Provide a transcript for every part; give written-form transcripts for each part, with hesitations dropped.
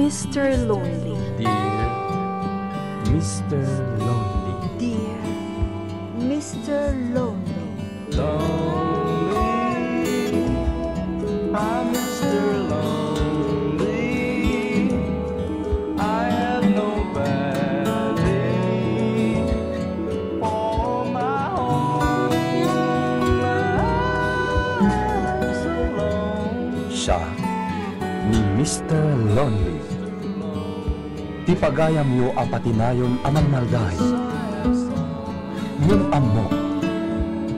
Mr. Lonely. Dear Mr. Lonely. Dear Mr. Lonely. Lonely, I'm Mr. Lonely. I have nobody for my home. I'm so lonely. Siya ni Mr. Lonely. Ti pagayam yo apatinayon amang malday. Yung amo,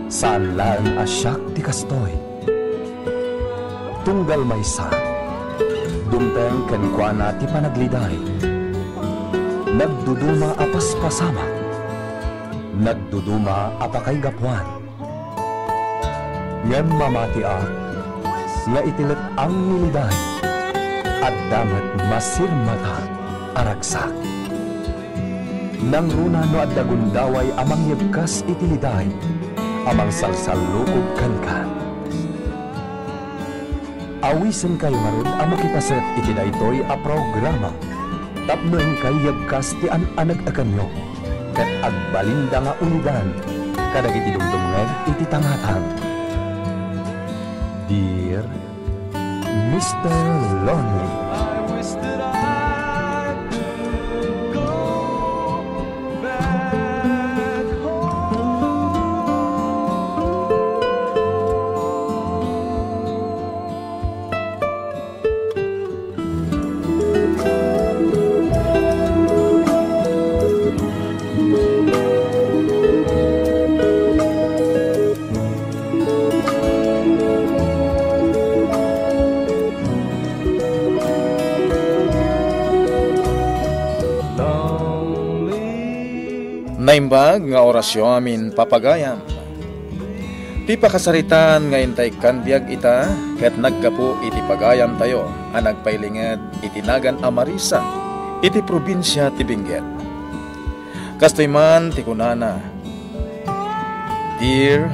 saan lang asyak ti kastoy. Tunggal maysa, dumpeng kenkwana ti panagliday. Nagduduma apas pasama, nagduduma apakay gapuan. Ngem mamatiak, nga itilit ang niliday, at damat masirmata aragsak. Nang runa no at dagundaway amang yabkas itiliday, amang salsalukog kankan. Awisen kayo marod amang kipaset itidaytoy a programa. Tapnoy kay yabkas ti an-anag akanyo, kat agbalinda nga ulidan, kadag itidumdumngan ititangatang. Dear Mr. Lonely. I wish that I could go back home. Naimbag nga orasyon amin papagayam. Ti pakasaritan nga intay kanbiag ita, ket naggapo iti pagayam tayo, ang nagpailinged itinagan Amarisa, iti probinsya ti Benguet. Kastoy man ti kunana, Dear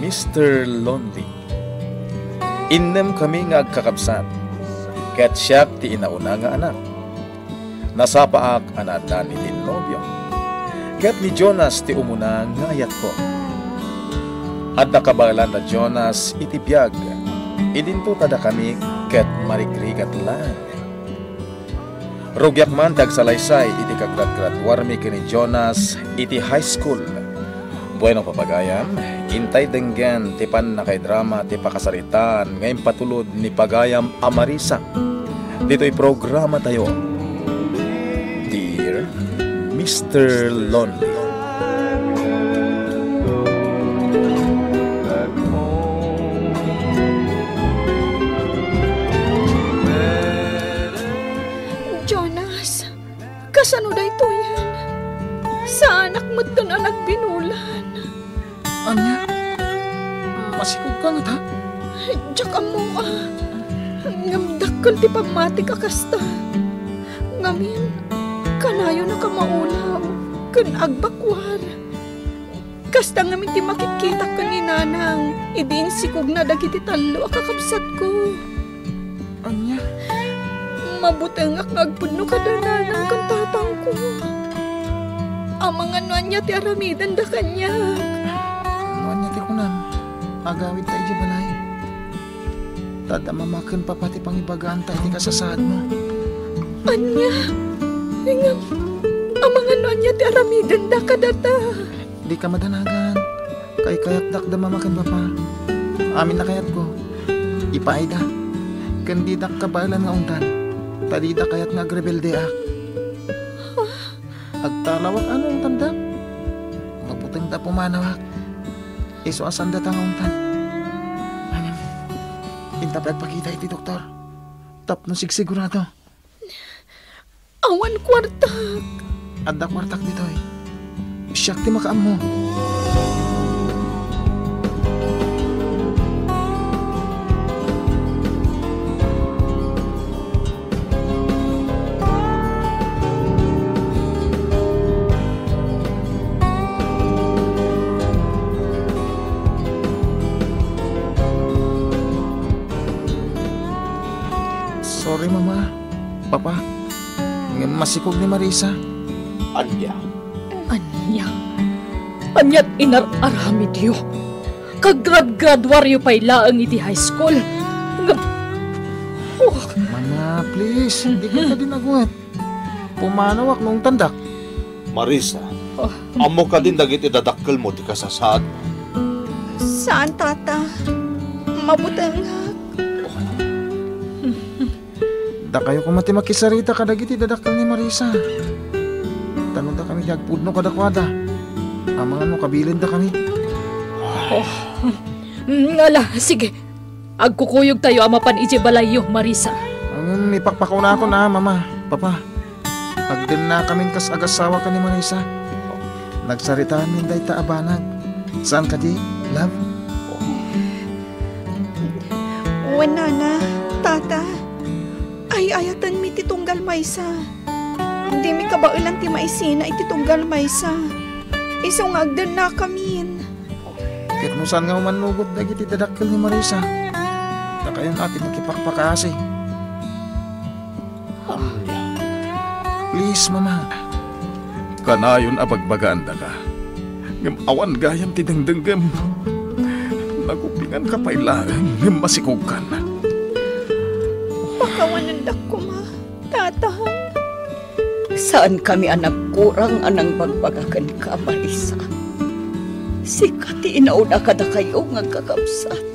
Mr. Lonely, innem kami nga agkakabsat, ket siyak ti inauna nga anak. Nasapaak anatan iti nobyo, ket ni Jonas ti umuna nga ayat ko. At nakabalan na Jonas iti biyag, idinto tada kami ket marikrigat lang. Rugyak man tagsalaysay iti kagrat-gratwarmi kini Jonas iti high school. Bueno papagayam, intay denggen ti pan na kay drama ti pakasaritan ngayon patulod ni Pagayam Amarisa. Dito'y programa tayo. Dear Mr. Lonely. Jonas, kasano da ito yan? Sa anak mo ito na nagbinulan. Anya? Masikog ka nga ta? Diyak mo ngamdakkel ti pamati ka kasta. Ngamin, kanayo na kamaulaw, kan agbakwar. Kasta ngamin ti makikita ka ni nanang, idin sikog na dagiti talo akakapsat ko. Anya? Mabuteng ak nagpuno ka da nanang kan tatang ko. Amang ano anya ti aramidan da kanya. Ano anya ti kunan? Agawid tayo di balay. Tadamamakan pa pati pangibagaan tayo ti kasasad mo. Anya? Ingam, amang ano anya ti aramidan da kadata. Di ka madanagan. Kay-kayat dakdamamakan pa pa. Amin na kayat ko. Ipaida. Kandidak kabalan nga ungtan. Talida kayat nga agrebelde ak. Agtalawak ano ang tamdak? Maputing da pumanawak. Iso asan datang ungtan. Anan, intapad pakita iti doktor. Tap no sigsigurado. Awan kwartak. Adda kwartak ditoy. Siyak ti makaam mo. Sorry mama, papa, Masikog ni Marisa. Anya, Anyat inar-aramid yo. Kagrad-gradwaryo pa'y laang iti high school. Mama, please, hindi ka din agwat. Pumanawak nung tandak. Marisa, amo ka din dagiti dadakkel mo ti kasasad mo. Saan, tata? Mabutang Da kayo kumati makisarita kadagiti dadakkel ni Marisa. Tanong da kami yagpudno kadakwada. Amangan mo kabilin da kami. Ala, sige. Agkukuyog tayo amapan iti balayo, Marisa. Ipakpakaw na ako na, Mama, Papa. Agdin na kaming kas-agasawa ka ni Marisa. Nagsarita amin day ta abanag. Saan ka di, love? Wanana, tata. Ay ayatan mi titunggal maysa. Hindi mi kabailan ti maisina iti tunggal maysa. Isong agdan na kamin. Kahit mo saan nga umanugod dagiti dadakkel ni Marisa. Na kayo natin makipakpakaasi. Please, Mama. Kanayon abagbagaan da ka. Ngam awan gayam ti dengdenggem. Nagupingan ka pa'y laang ngam masikog ka na. Pakawanandak ko ma, tata. Saan kami anak kurang anang pagbagakan ka, Marisa? Sikati inauna ka na kayo nga kakapsat.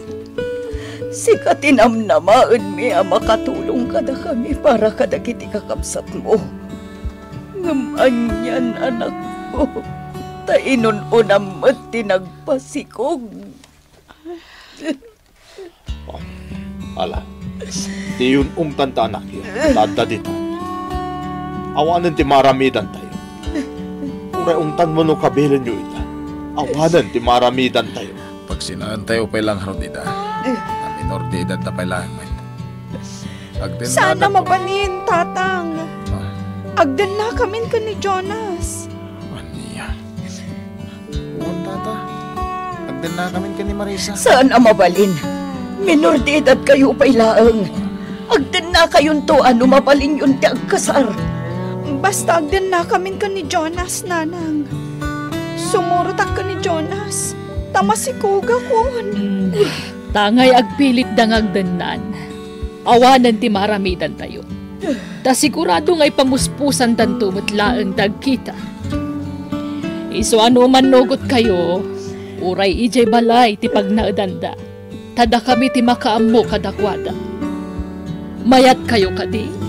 Sikati namnamaan mi makatulong ka na kami para kadagiti kakapsat mo. Ngamanyan anak mo, tainon unamat tinagpasikog. Ala, di yun tanta anak yun. Tada dito. Awanan ti maramidan tayo. Uray umtan mo no kabilan nyo ita. Awanan ti maramidan tayo. Pag sinaan tayo pa'y lang harot ida. Na minor de edad na pa'y lang. Sana mabanin, tatang. Agdan na kamin ka ni Jonas. Aniya. Uwan, Tata. Agdin na kami ka ni Marisa. Saan ang mabalin? Minor de edad kayo pa'y laang. Agdan na kayon to, ano mabalin yun ti agkasar. Basta agdan na kamin ka ni Jonas, nanang. Sumurutak ka ni Jonas. Tamasikuga kon. Tangay agpilit dangagdanan. Awanan ti maramidan tayo. Ta sigurado nga'y pamuspusan tanto matlaang dagkita. Iso ano man nugot kayo, uray ijay balay ti pagnaadanda. Tada kami ti makaammo kadakwada. Mayat kayo kadi.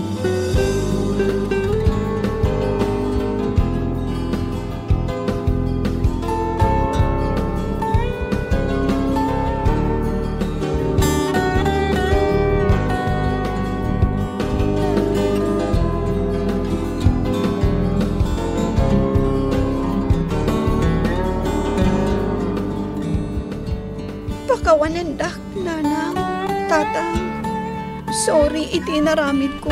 Pakawanandak, nanang, tatang. Sorry, itinaramid ko.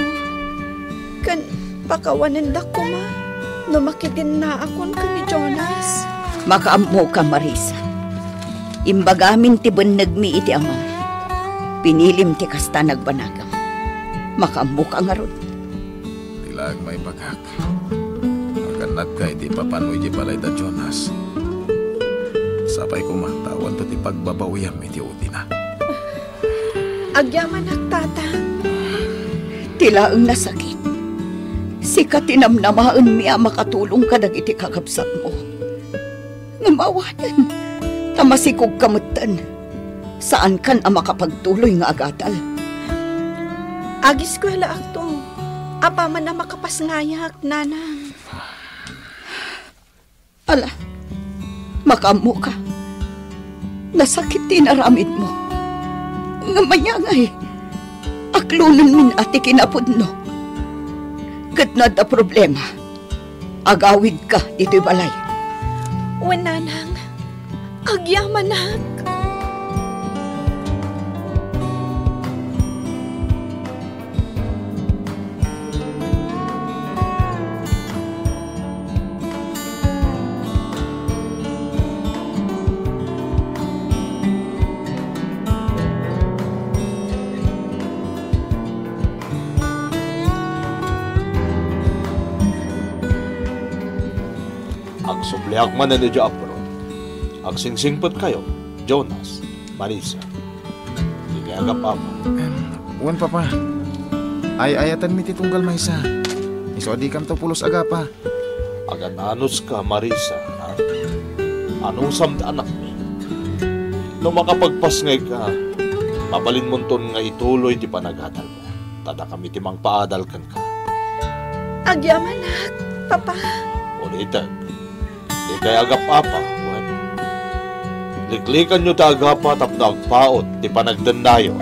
Kan pakawanandak ko ma. Numakitin na akon ka ni Jonas. Makaammo ka, Marisa. Imbagamin ti banagmi iti amam. Pinilim ti kasta nagbanagam. Makaammo ka nga ron. Tilag may bagak. Maganat ka iti papanoy di balay da Jonas. Sapay kumantawan to ti pagbabawiyam iti uti na. Agyaman ak, tatang. Tilaang nasakit. Sikat tinamnamaan miya makatulong ka dagiti kakabsat mo. Ngamawanan. Tamasikog kamutan. Saan kan ang makapagtuloy nga agatal? Agiskwela ak to. Apa man na makapasngayak, nanang. Ala, makamu ka. Nasakit tinaramid mo. Ngamayangay. Aklunan min ati kinapod no. Kat na da problema. Agawid ka dito'y balay. Wananang. Agyaman ak. Agsubliak man na niyo apro. Agsingsingpot kayo, Jonas, Marisa. Di kaya papa. Uwan papa. Ay-ayatan mi ti tunggal maysa. Iso di kam to pulos agapa. Agananos ka, Marisa, ha? Anong samda anak mi? No makapagpasngay ka, mabalin mo ton nga ituloy ti panagadal mo. Tada kami ti mang paadal kan ka. Agyaman na, papa. Ulitan, di kaya agapapa, uwan. Liklikan nyo ta agapa tapno agpaot ti panagdandayo.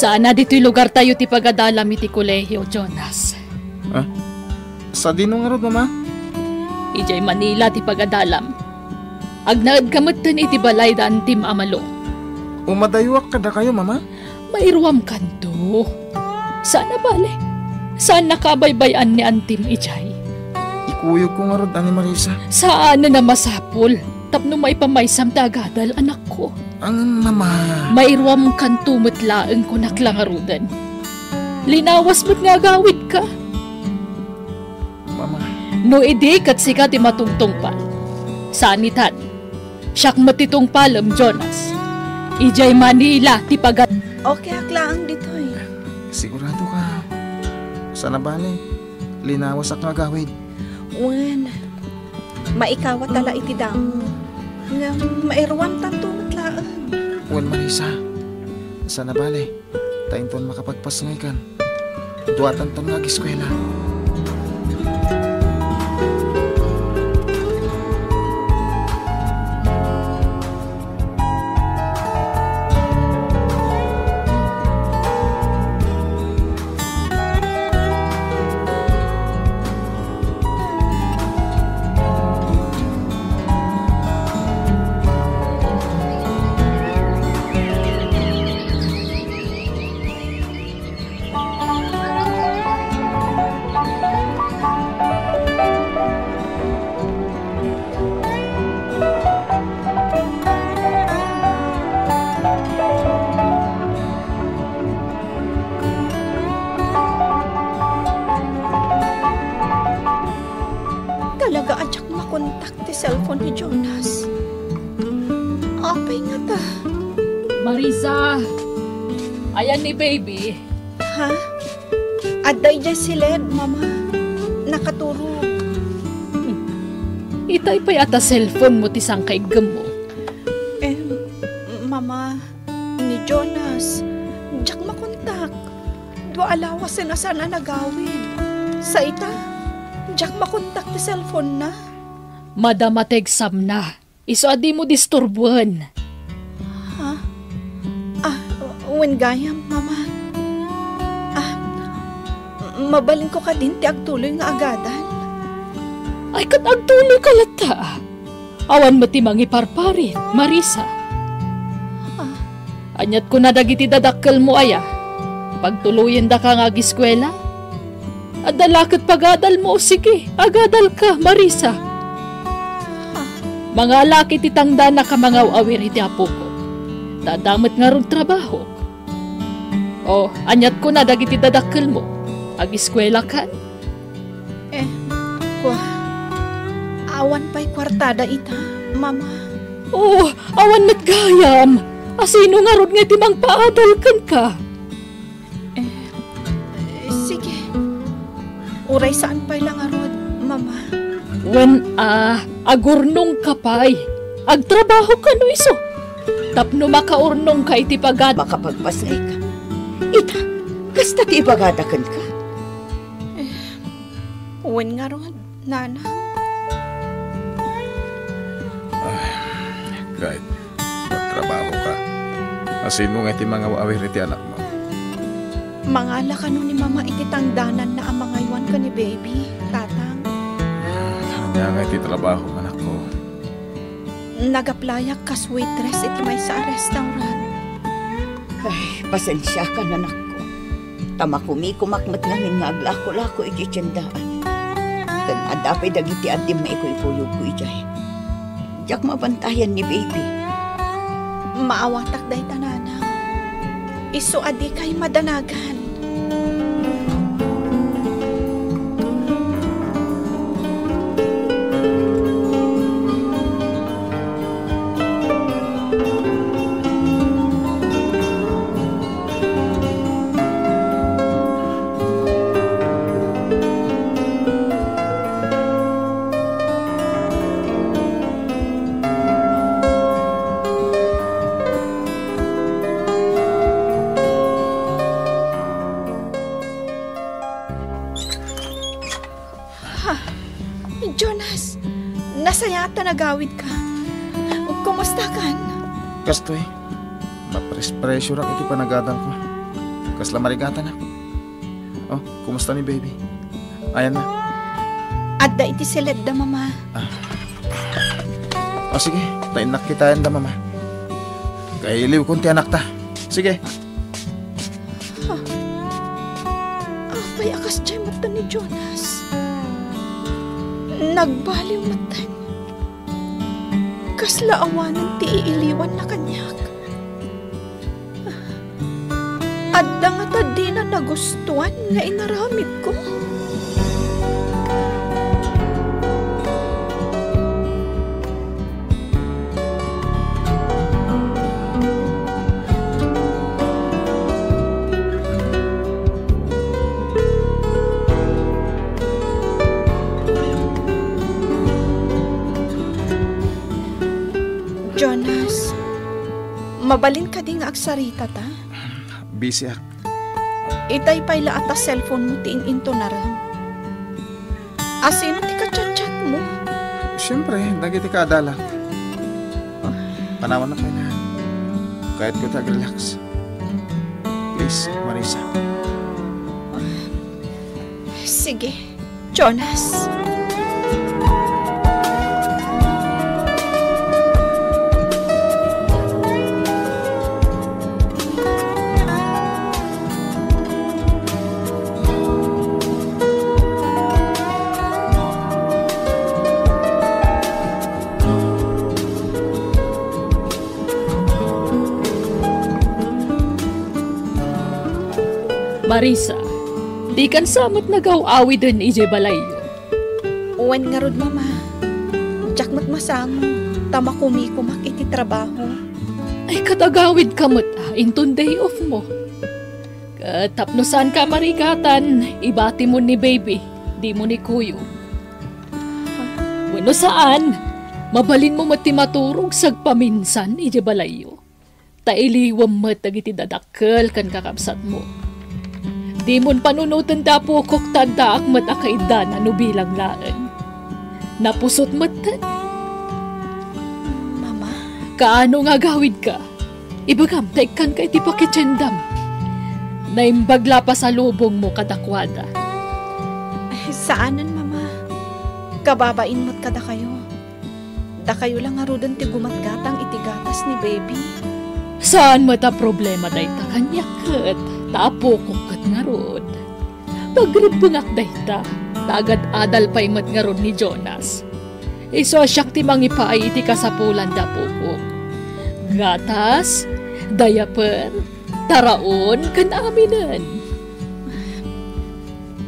Sana dito'y lugar tayo ti pagadalam iti kolehiyo, Jonas. Sa dinong arod, mama? Ijay Manila ti pagadalam. Agnaad kamutan iti balay daan tim amalo. Umadayuak kada kayo, mama? Mairuam kanto. Sana bale. Saan nakabaybayan ni Antim ijay? Ikuyog ko nga rod, ani Marisa. Saan na masapol? Tapno may pamaysam tagadal, anak ko. Ang mama. Mairuam kanto matlaang ko naklangarudan. Linawas mo't nga gawid ka. Mama. No ide kat sika ti matungtong pa. Sanitan. Siyak matitong palam, Jonas. Ijay Manila ti pagad. Okay, aklaan dito eh. Sigurado ka. Sana bale. Linawas ak nga gawid. Uwan, maikawa tala iti damo. Nga mairwan tanto matlaan. Uwan Marisa. Sana bale. Tainton makapagpasangay kan. Duwatan ton nga giskwela. Talaga adyak makontak ti cellphone ni Jonas. Apay nga ta. Marisa! Ayan ni baby. Ha? Aday dyan si Led, mama. Nakaturog. Itay pa'y ata cellphone mo ti sangkay mo. Mama, ni Jonas, diyak makontak. Dua alawas na sana nagawin. Sa ita, diyak makontak ti cellphone na. Madamateg sam na. Iso adi mo disturbuhan. Ha? Wen gayam, mama. Mabalin ko ka din ti agtuloy nga agadan. Ay kat agtuloy ka lata. Awan mo ti mangiparparin, Marisa. Anyat ko na dagiti dadakkel mo aya. Pagtuluyin da ka nga giskwela. Adalakit pagadal mo, sige, agadal ka, Marisa. Mga laki titangda na kamangaw awir iti apo ko. Dadamit nga ron trabaho. O, anyat ko na dagiti dadakkel mo. Agiskwela kan? Awan pa'y kwartada ita, mama. Oh, awan met gayam. Asino nga ron nga timang paadal kan ka? Sige. Uray saan pa'y lang arod, mama. When agurnong kapay, agtrabaho ka no iso. Tapno makaurnong ka iti pagad. Makapagpasay ka. Ita, kasta ti ibagadakan ka. Uwan nga ron, nana. Kahit magtrabaho ka, asino nga iti mga awir iti anak mo? Mangala ka nun ni mama iti tangdanan na ang mga iwan ka ni baby, tatang. Kanya nga iti trabaho, anak ko. Nagaplayak kas waitress iti may sa restaurant. Ay, pasensya ka na ko. Tamakumikumакmat namin nga aglako-lako iti tiyandaan. Dan adapay dagiti adim na ikoy-kuyog ko ijay. Diyak mabantayan ni baby. Maawatak day tananang. Isu adi kay madanagan. Jonas, nasayata nagawid ka. Kumusta kan? Kastoy, mapres-pressure ak iti panagadang ko. Kasla marigatan ako. Oh, kumusta ni baby? Ayan na. Adda iti seled da mama. O sige, tainak kita yan da mama. Kailiw kunti anak ta. Sige. Apay akas dyan mata ni Jonas. Nagbaliw matan. Kasla awanan ti iiliwan na kanyak. Adda nga ta di na nagustuhan nga inaramid ko. Jonas, mabalin ka di nga agsarita ta? Busy ak. Itay payla ata cellphone mo tiin into na rin. Asino ti ka-chat-chat mo? Siyempre, nagiti ka adala. Panawan na kayo na. Kahit ko tag-relax. Please, Marisa. Sige, Jonas. Marisa, di kan samot nagaw-awi din ije balayo. Uwan nga rod mama. Diyak mat masamo. Tama kumikumak iti trabaho. Ay katagawid kamot inton day off mo. Katapnosan ka marigatan, ibati mo ni baby, di mo ni kuyo. Wano saan, mabalin mo mati maturog sagpaminsan ije balayo. Tailiwam mat agiti dadakkel kan kakabsat mo. Di mon panunutan da pukok tanda akmat akaida na nubilang laan. Napusot matan. Mama? Kaano nga gawid ka? Ibagam, taikan ka iti pakitsendam. Naimbagla pa sa lubong mo kadakwada. Saanan, mama? Kababain mo't kada kayo. Da kayo lang arudan ti gumatgatang iti gatas ni baby. Saan mata problema day ta kanya kat? Tapokok kat nga rod. Pagribungak day ta, tagad adal pa'y mat nga rod ni Jonas. Iso asyak ti mangipaay iti kasapulan da pokok. Gatas, diaper, taraon, kan aminan.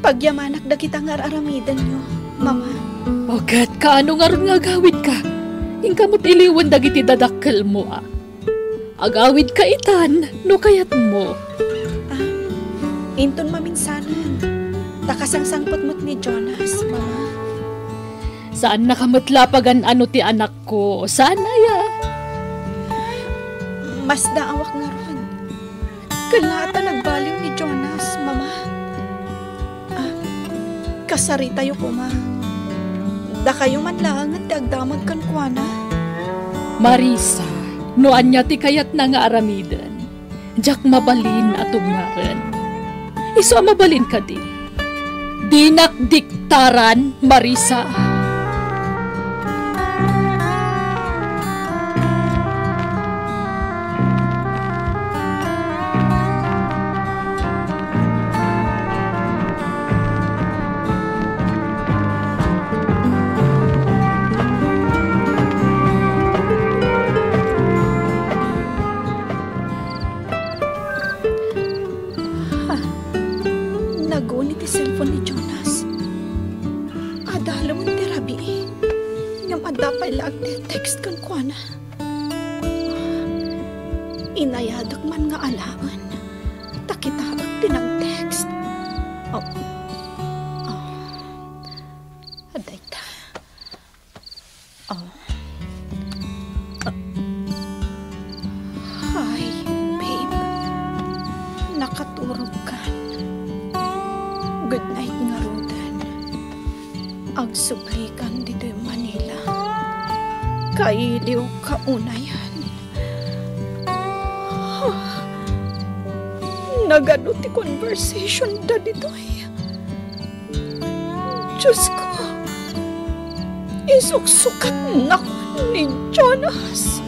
Pagyamanak da kita nga aramidan nyo, mama. Ogat, kaano nga ron nga agawid ka? Ingkamot iliwan dagiti dadakkel mo Agawid ka itan, no kayat mo. Inton maminsanan. Takasangsangpot mo't ni Jonas, mama. Saan nakamatlapagan ano ti anak ko? Saan ya? Mas daawak nga ron. Kalata nagbaliw ni Jonas, mama. Kasari tayo ko, ma. Da kayo man lang at agdamag kan kuana. Marisa, noan niya ti kayat na nga aramidan. Diyak mabalin at ugnaran. Iso mabalin ka di. Dinak diktaran, Marisa. Nagunit ti cellphone ni Jonas. Adalo mo ti Rabi. Ngam adapay lag ti text kan kuana. Inayadak man nga alaan. Takitabag tinang text. Aday ta. Hi, babe. Nakaturog ka. Good night nga Rodan. Agsublikan dito yung Manila. Kailiw kaunayan. Nagano ti conversation da dito eh. Diyos ko. Isuksukat na ko ni Jonas.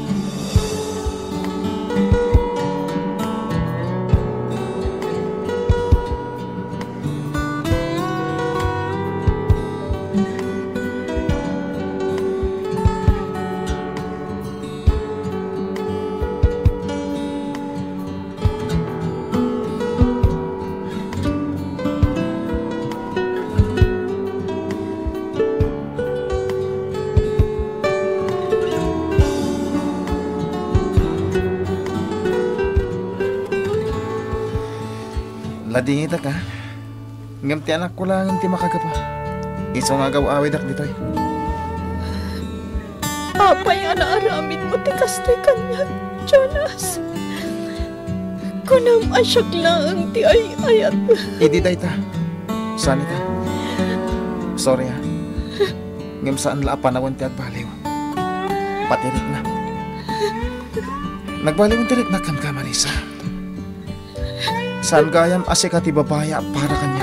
Ladingita ka. Ngam ti anak ko lang ti makagapa. Iso nga gaw-awid ak ditoy. Apay anaaramin mo ti kastay kanya, Jonas. Kunam asyak lang ti ayat. Idi day ta. Saan ita? Sorry ha. Ngam saan la panawan ti agbaliw. Patirik na. Nagbaliw ang tirik na kan ka, Marisa. Saan gayam asika ti babaya para kanya.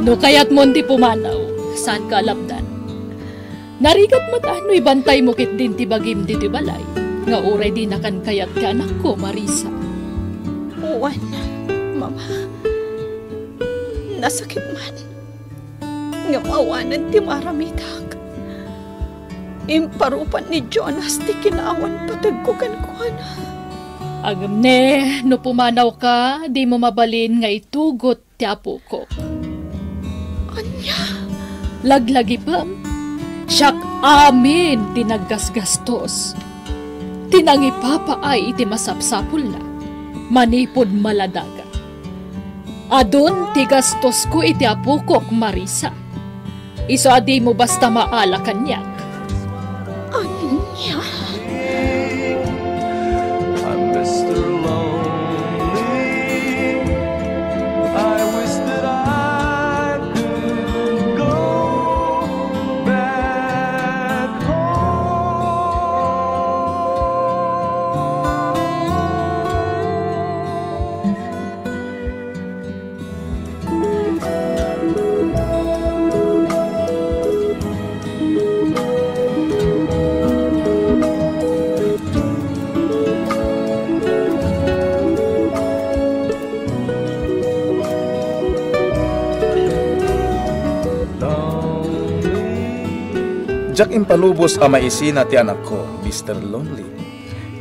No kaya't mo di pumanaw, saan ka alapdan? Narigat mo't ano'y bantay mo kit din ti bagim di ti balay. Nga uray di nakan kayat ka anak ko, Marisa. Uwan, mama. Nasakit man. Nga mawanan ti maramitak. Imparupan ni Jonas ti kinaawan patagkukan ko na. Agam ne, no pumanaw ka, di mo mabalin nga itugot ti apo ko. Anya? Laglagi pa. Siyak amin tinaggasgastos. Tinangipapaay iti masapsapul na. Manipod maladaga. Adun ti gastos ko iti apukok, Marisa. Iso adi mo basta maala kanyak. Anya? I'm Mr. Lonely. I wish that I could go back Jack impalubos ang maisina ti anak ko, Mr. Lonely.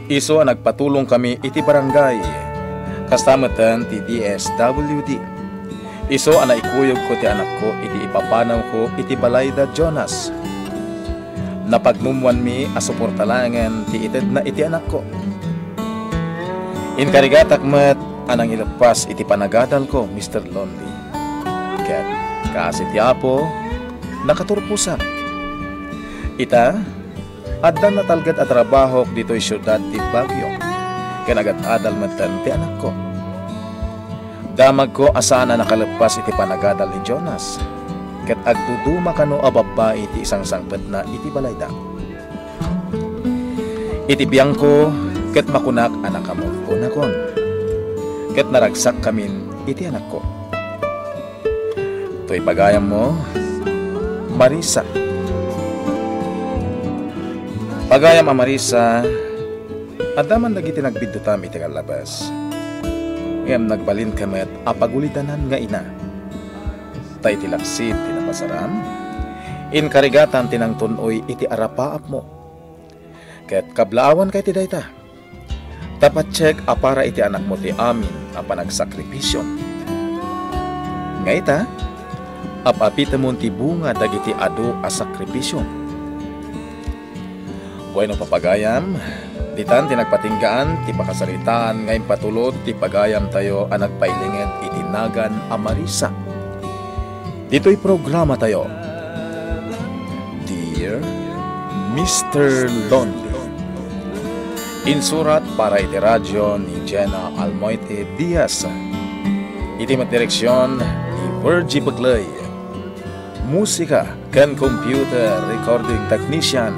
Iso ang nagpatulong kami iti barangay. Kastamatan ti DSWD. Iso ang naikuyog ko ti anak ko iti ipapanaw ko iti balay da Jonas. Napagmumuan mi asuportalangan ti ited na iti anak ko. Inkarigatak met anang ilepas iti panagadal ko, Mr. Lonely. Ket kasi ti Apo nakaturpusan. Ita, addan natalgad at trabaho dito'y syudad ti Baguio. Kanagat adal metten ti anak ko. Damag ko asana nakalepas iti panagadal ni Jonas. Ket agduduma kano a babae iti isang sangpet na iti balayda. Iti biyang ko ket makunak anak kamo unakon. Ket naragsak kamin iti anak ko. To'y pagayam mo, Marisa. Pagayam a Marisa, adaman dagiti nagbiddutam iti kalabas. Ngem nagbalin kamet apagulitanan nga ina. Tay tilaksit tinapasaram, inkarigatan tinang tunoy iti arapaap mo. Ket kablaawan kay ti dayta. Tapat check apara iti anak mo ti amin a panagsakripisyon. Nga ita, apapita mo ti bunga dagiti adu a sakripisyon. Bueno papagayam, ditan tinagpatinggaan ti pakasaritaan ngayon patulod ti pagayam tayo ang nagpailingid itinagan a Marisa. Dito'y programa tayo, Dear Mr. Lonely. Insurat para iti radyo ni Jenna Almoite Diaz. Iti magdireksyon ni Virgie Bagley. Musika ken computer recording technician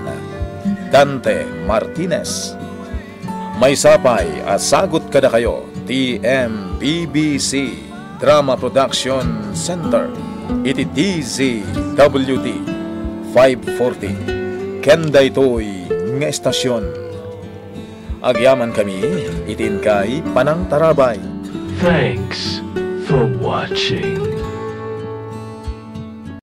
Dante Martinez. May sapay asagot kada kayo TMBBC Drama Production Center iti DZWD 540 Kenda ito'y nga estasyon. Agyaman kami itin kay Panang Tarabay. Thanks for watching.